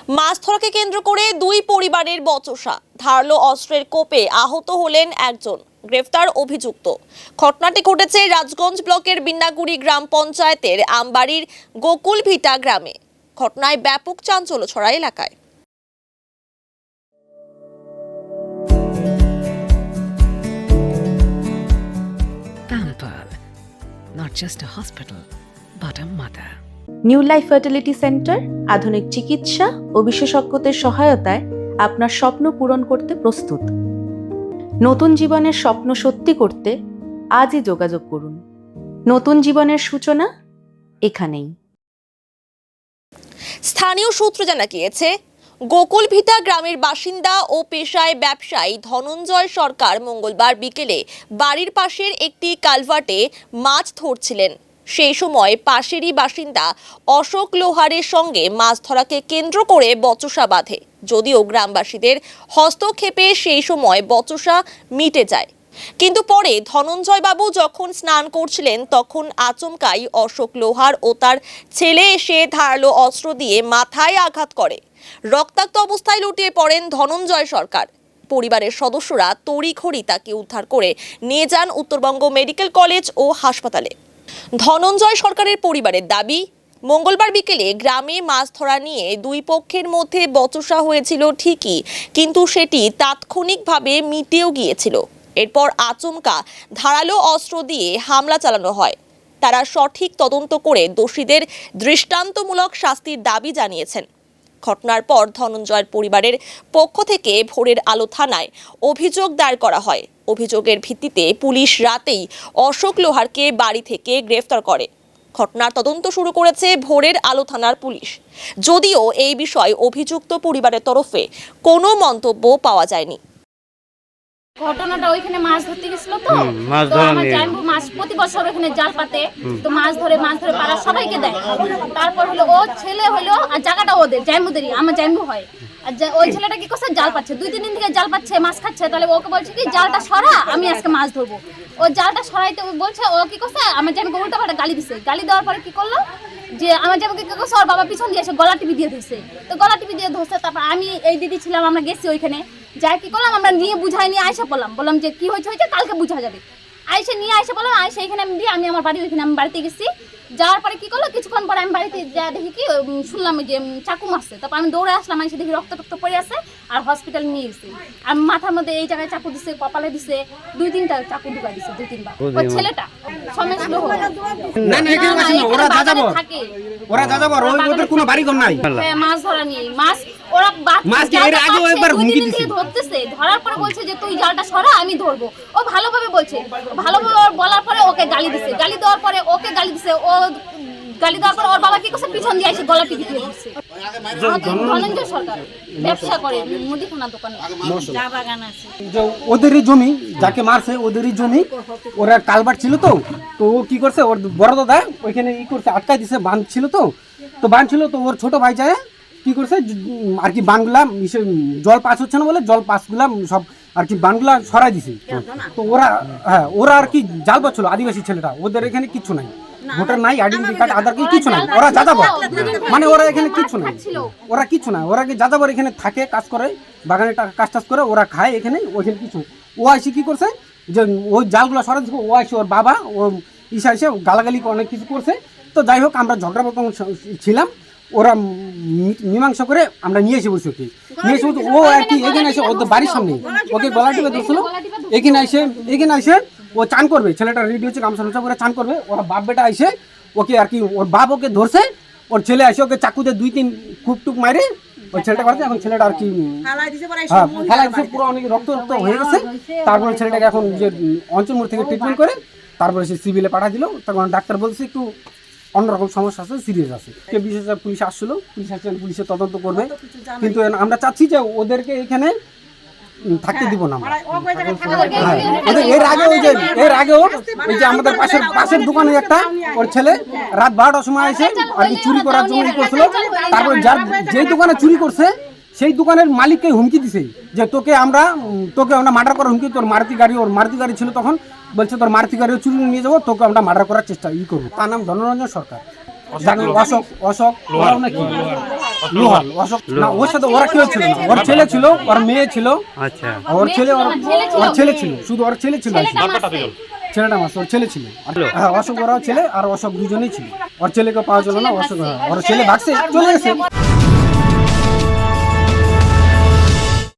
মাছ ধরাকে কেন্দ্র করে দুই পরিবারের বচসা, ধারালো অস্ত্রের কোপে আহত হলেন একজন, গ্রেফতার অভিযুক্ত। ঘটনাটি ঘটেছে রাজগঞ্জ ব্লকের বিন্নাগুড়ি গ্রাম পঞ্চায়েতের আমবাড়ির গোকুলভিটা গ্রামে। ঘটনায় ব্যাপক চাঞ্চল্য ছড়ায় এলাকায়। Pampered, not just a hospital, but a mother. New life fertility centre আধুনিক চিকিৎসা ও বিশেষজ্ঞদের সহায়তায় আপনার স্বপ্ন পূরণ করতে প্রস্তুত। নতুন জীবনের স্বপ্ন সত্যি করতে আজই যোগাযোগ করুন। নতুন জীবনের সূচনা এখানেই। স্থানীয় সূত্র জানা গিয়েছে, গোকুলভিটা গ্রামের বাসিন্দা ও পেশায় ব্যবসায়ী ধনঞ্জয় সরকার মঙ্গলবার বিকেলে বাড়ির পাশের একটি কালভার্টে মাছ ধরছিলেন। সেই সময় পাশেরই বাসিন্দা অশোক লোহারের সঙ্গে মাছ ধরাকে কেন্দ্র করে বচসা বাঁধে। যদিও গ্রামবাসীদের হস্তক্ষেপে সেই সময় বচসা মিটে যায়, কিন্তু পরে ধনঞ্জয় বাবু যখন স্নান করছিলেন তখন আচমকাই অশোক লোহার ও তার ছেলে এসে ধারালো অস্ত্র দিয়ে মাথায় আঘাত করে। রক্তাক্ত অবস্থায় লুটিয়ে পড়েন ধনঞ্জয় সরকার। পরিবারের সদস্যরা তড়িঘড়ি তাকে উদ্ধার করে নিয়ে যান উত্তরবঙ্গ মেডিকেল কলেজ ও হাসপাতালে। ধনঞ্জয় সরকারের পরিবারের দাবি, মঙ্গলবার বিকেলে গ্রামে মাছ ধরা নিয়ে দুই পক্ষের মধ্যে বচসা হয়েছিল ঠিকই, কিন্তু সেটি তাৎক্ষণিকভাবে মিটেও গিয়েছিল। এরপর আচমকা ধারালো অস্ত্র দিয়ে হামলা চালানো হয়। তারা সঠিক তদন্ত করে দোষীদের দৃষ্টান্তমূলক শাস্তির দাবি জানিয়েছেন। ঘটনার পর ধনঞ্জয়ের পরিবারের পক্ষ থেকে ভোরের আলো থানায় অভিযোগ দায়ের করা হয়। অভিযোগের ভিত্তিতে পুলিশ রাতেই অশোক লোহারকে বাড়ি থেকে গ্রেফতার করে। ঘটনার তদন্ত শুরু করেছে ভোরের আলো থানার পুলিশ। যদিও এই বিষয়ে অভিযুক্ত পরিবারের তরফে কোনো মন্তব্য পাওয়া যায়নি। ঘটনাটা ওইখানে মাছ ধরতে গেছিল তো আমার জাম্বু মাছ প্রতি বছর ওখানে জাল পাতে, তো মাছ ধরে পাড়া সবাইকে দেয়। তারপর হলো ও ছেলে হলো আর জায়গাটা ওদের জাম্বুদেরই, আমার জাম্বু হয়। আর ওই ছেলেটা কি করছে, জাল পাচ্ছে, 2-3 দিন থেকে জাল পাচ্ছে, মাছ খাচ্ছে। তাহলে ওকে বলছে কি জালটা সরা, আমি আজকে মাছ ধরবো। ও জালটা সরাইতে বলছে, ও কি করছে আমার জাম্বুকে উল্টা পাল্টা গালি দিছে। গালি দেওয়ার পরে কি করলো যে আমার জাম্বুকে কি করছে, ওর বাবা পিছন দিয়ে এসে গলা টিপি দিয়ে ধরছে। তো গলা টিপি দিয়ে ধরছে। তারপর আমি এই দিদি ছিলাম, আমরা গেছি ওইখানে, যাই কি করলাম আমরা নিয়ে বুঝাই নিয়ে আয়সা বললাম যে কি হয়েছে কালকে বুঝা যাবে। আয়সা নিয়ে আয়সা বললাম, আয়সা এখানে আমি দিয়ে আমি আমার বাড়ি ওইখানে আমি বাড়িতে গেছি। যাওয়ার পরে কি করলো, কিছুক্ষণ পরে আমি বাড়িতে যা দেখি কি শুনলাম যে চাকু মারছে। তারপর আমি দৌড়ে আসলাম, এসে দেখি রক্ত পড়ে আছে আর হসপিটালে নিয়ে গেছি। আর মাথার মধ্যে এই জায়গায় চাকু দিছে, কপালে দিছে, 2-3টা চাকু ঢুকা দিছে, 2-3 বার। ওই ছেলেটা সমেশ লোহ থাকে, ওরা যাযাবর, ওদের কোনো বাড়ি ঘর নাই। মাছ ধরা নিয়ে মাছ ওরা মাছ এর আগে একবার হুমকি দিছে, ধরতেছে। ধরার পরে বলছে যে তুই জালটা সরা, আমি ধরবো। ও ভালোভাবে বলছে, ভালোভাবে বলার পরে ওকে গালি দিছে। গালি দেওয়ার পরে ওকে গালি দিছে। ও গালি দেওয়ার পরে ওর বাবা কি করছে, পিছন দিয়ে এসে গলা টিপি দিয়ে দিচ্ছে। ধনঞ্জয় সরকার ব্যবসা করে, মুদিখানা দোকানে, চা বাগান আছে। ওদেরই জমি, যাকে মারছে ওদেরই জমি। ওরা কালভার্ট ছিল তো ও কি করছে, ওর বড় দাদা ওইখানে করছে, আটকাই দিছে। বাঁধ ছিল তো বাঁধ ছিল তো ওর ছোট ভাই যায় কি করছে আর কি বানগুলা জল পাস হচ্ছে না বলে জল পাসগুলা সব আর কি বানগুলা সরাই দিছে। তো ওরা আর কি জাল পাচ্ছিল, আদিবাসী ছেলেটা। ওদের এখানে কিচ্ছু নাই, ভোটার নাই, আইডেন্টি কার্ড, আধার কার্ড কিছু নাই। ওরা যাযাবর, মানে ওরা এখানে কিচ্ছু নাই, কিচ্ছু নাই। ওরা কি যাযাবর, এখানে থাকে, কাজ করে, বাগানে কাজ টাজ করে, ওরা খায় এখানে। ওইখানে কিছু ও আইসি কি করছে যে ওই জালগুলো সরাই দিচ্ছে। ও আইসে ওর বাবা ও ঈশা এসে গালাগালি অনেক কিছু করছে। তো যাই হোক, আমরা ঝগড়া ছিলাম, ওরা মীমাংসা করে আমরা নিয়ে এসে বসে নিয়ে এসে ও আর কি এখানে এসে ওদের বাড়ির সামনে ওকে গলা টিপে ধরছিল। এখানে এসে ও চান করবে, ছেলেটা রেডি হচ্ছে, গামছা করে চান করবে। ওরা বাপ বেটা এসে ওকে আর কি ওর বাপ ওকে ধরছে, ওর ছেলে এসে ওকে চাকুতে 2-3 টুক মারে ওই ছেলেটা করছে। এখন ছেলেটা আর কি ফেলাই দিচ্ছে, পুরো অনেক রক্ত হয়ে গেছে। তারপরে ছেলেটাকে এখন যে অঞ্চলমোড় থেকে ট্রিটমেন্ট করে তারপরে সে সিভিলে পাঠা দিল। তখন ডাক্তার বলছে একটু অন্যরকম সমস্যা আছে, সিরিয়াস আছে। বিশেষ পুলিশ আসছিল, পুলিশের তদন্ত করবে। কিন্তু আমরা চাচ্ছি যে ওদেরকে এখানে থাকতে দিব না। এর আগেও এই যে আমাদের পাশের দোকানে একটা ওর ছেলে রাত 12টার সময় এসে আর কি চুরি করার জন্য করছিল। তারপরে যেই দোকানে চুরি করছে সেই দোকানের মালিককে হুমকি দিছে যে তোকে আমরা মার্ডার করার হুমকি। তোর ওর মারুতি গাড়ি ছিল, তখন বলছে তোর মারুতি গাড়িও চুরি নিয়ে যাবো, তোকে আমরা মার্ডার করার চেষ্টা করবো। তার নাম ধনঞ্জয় সরকার, অশোক নাকি। লোহার অশোক না, ওর সাথে ওরা কেউ ছিল না, ওর ছেলে ছিল, ওর মেয়ে ছিল, আচ্ছা ওর ছেলে ওর ছেলে ছিল, শুধু ওর ছেলে ছিল, ছেলেটা মাস ওর ছেলে ছিল, হ্যাঁ অশোক ওরাও ছেলে আর অশোক দুজনেই ছিল, ওর ছেলেকে পাওয়া গেল না, অশোক ওর ছেলে ভাগছে চলে গেছে।